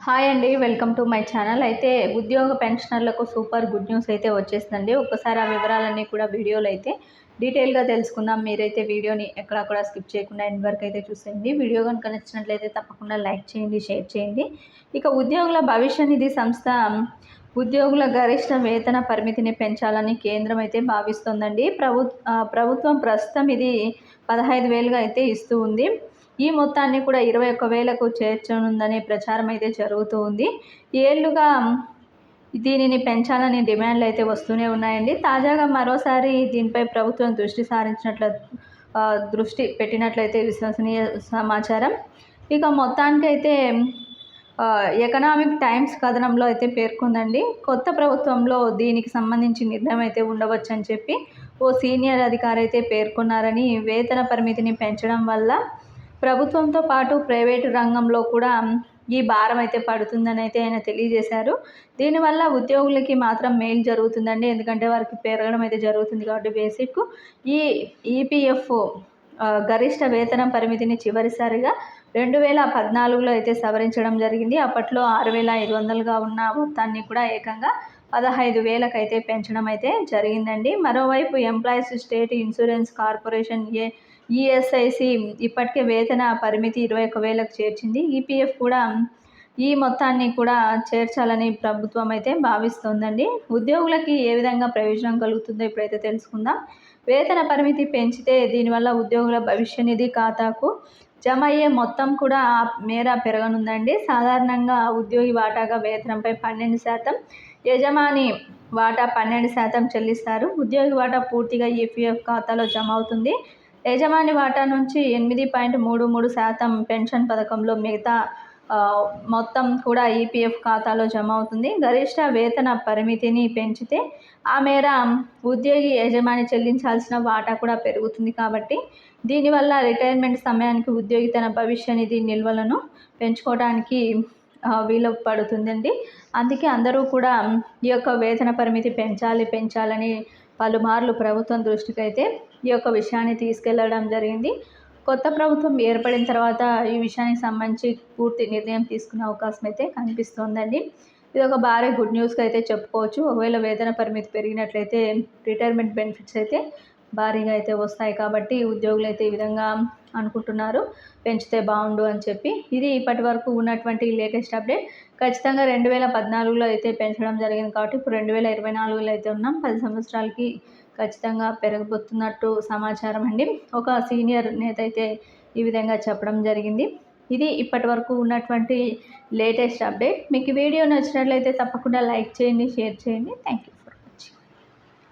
Hi అండి, welcome to my channel. అయితే ఉద్యోగ పెన్షనర్లకు సూపర్ గుడ్ న్యూస్ అయితే వచ్చేసిందండి. ఒక్కసారి ఆ వివరాలన్నీ కూడా వీడియోలో అయితే డీటెయిల్గా తెలుసుకుందాం. మీరైతే వీడియోని ఎక్కడా కూడా స్కిప్ చేయకుండా ఎండ్ వరకు అయితే చూసేయండి. వీడియో కనుక నచ్చినట్లయితే తప్పకుండా లైక్ చేయండి, షేర్ చేయండి. ఇక ఉద్యోగుల భవిష్య నిధి సంస్థ ఉద్యోగుల గరిష్ట వేతన పరిమితిని పెంచాలని కేంద్రం అయితే భావిస్తోందండి. ప్రభుత్వం ప్రస్తుతం ఇది 15,000గా అయితే ఇస్తూ ఉంది. ఈ మొత్తాన్ని కూడా 21,000కు చేర్చనుందనే ప్రచారం అయితే జరుగుతూ ఉంది. ఏళ్లుగా దీనిని పెంచాలని డిమాండ్లు అయితే వస్తూనే ఉన్నాయండి. తాజాగా మరోసారి దీనిపై ప్రభుత్వం దృష్టి పెట్టినట్లయితే విశ్వసనీయ సమాచారం. ఇక మొత్తానికైతే ఎకనామిక్ టైమ్స్ కథనంలో అయితే పేర్కొందండి. కొత్త ప్రభుత్వంలో దీనికి సంబంధించి నిర్ణయం అయితే ఉండవచ్చని చెప్పి ఓ సీనియర్ అధికారి అయితే పేర్కొన్నారని, వేతన పరిమితిని పెంచడం వల్ల ప్రభుత్వంతో పాటు ప్రైవేటు రంగంలో కూడా ఈ భారం అయితే పడుతుందని అయితే ఆయన తెలియజేశారు. దీనివల్ల ఉద్యోగులకి మాత్రం మేలు జరుగుతుందండి. ఎందుకంటే వారికి పెరగడం అయితే జరుగుతుంది కాబట్టి బేసిక్ ఈ ఈపీఎఫ్ గరిష్ట వేతన పరిమితిని చివరిసారిగా 2014లో అయితే సవరించడం జరిగింది. అప్పట్లో 6,500గా ఉన్న మొత్తాన్ని కూడా ఏకంగా 15,000కు అయితే పెంచడం అయితే జరిగిందండి. మరోవైపు employees state insurance corporation ESIC ఇప్పటికే వేతన పరిమితి 21,000కు చేర్చింది. ఈపీఎఫ్ కూడా ఈ మొత్తాన్ని కూడా చేర్చాలని ప్రభుత్వం అయితే భావిస్తోందండి. ఉద్యోగులకి ఏ విధంగా ప్రయోజనం కలుగుతుందో ఇప్పుడైతే తెలుసుకుందాం. వేతన పరిమితి పెంచితే దీనివల్ల ఉద్యోగుల భవిష్య నిధి ఖాతాకు జమ అయ్యే మొత్తం కూడా మేర పెరగనుందండి. సాధారణంగా ఉద్యోగి వాటాగా వేతనంపై 12%, యజమాని వాటా 12% చెల్లిస్తారు. ఉద్యోగి వాటా పూర్తిగా ఈపీఎఫ్ ఖాతాలో జమ అవుతుంది. యజమాని వాటా నుంచి 8.33% పెన్షన్ పథకంలో, మిగతా మొత్తం కూడా ఈపీఎఫ్ ఖాతాలో జమ అవుతుంది. గరిష్ట వేతన పరిమితిని పెంచితే ఆ మేర ఉద్యోగి యజమాని చెల్లించాల్సిన వాటా కూడా పెరుగుతుంది. కాబట్టి దీనివల్ల రిటైర్మెంట్ సమయానికి ఉద్యోగి తన భవిష్య నిధి నిల్వలను పెంచుకోవడానికి వీలు పడుతుందండి. అందుకే అందరూ కూడా ఈ యొక్క వేతన పరిమితి పెంచాలని పలుమార్లు ప్రభుత్వం దృష్టికి అయితే ఈ యొక్క విషయాన్ని తీసుకెళ్లడం జరిగింది. కొత్త ప్రభుత్వం ఏర్పడిన తర్వాత ఈ విషయానికి సంబంధించి పూర్తి నిర్ణయం తీసుకునే అవకాశం అయితే కనిపిస్తోందండి. ఇది ఒక భారీ గుడ్ న్యూస్గా అయితే చెప్పుకోవచ్చు. ఒకవేళ వేతన పరిమితి పెరిగినట్లయితే రిటైర్మెంట్ బెనిఫిట్స్ అయితే భారీగా అయితే వస్తాయి. కాబట్టి ఉద్యోగులు అయితే ఈ విధంగా అనుకుంటున్నారు, పెంచితే బాగుండు అని చెప్పి. ఇది ఇప్పటి వరకు ఉన్నటువంటి లేటెస్ట్ అప్డేట్. ఖచ్చితంగా 2014లో అయితే పెంచడం జరిగింది కాబట్టి ఇప్పుడు 2024లో అయితే ఉన్నాం. 10 సంవత్సరాలకి ఖచ్చితంగా పెరగబోతున్నట్టు సమాచారం అండి. ఒక సీనియర్ నేత అయితే ఈ విధంగా చెప్పడం జరిగింది. ఇది ఇప్పటి వరకు ఉన్నటువంటి లేటెస్ట్ అప్డేట్. మీకు వీడియో నచ్చినట్లయితే తప్పకుండా లైక్ చేయండి, షేర్ చేయండి. Thank you.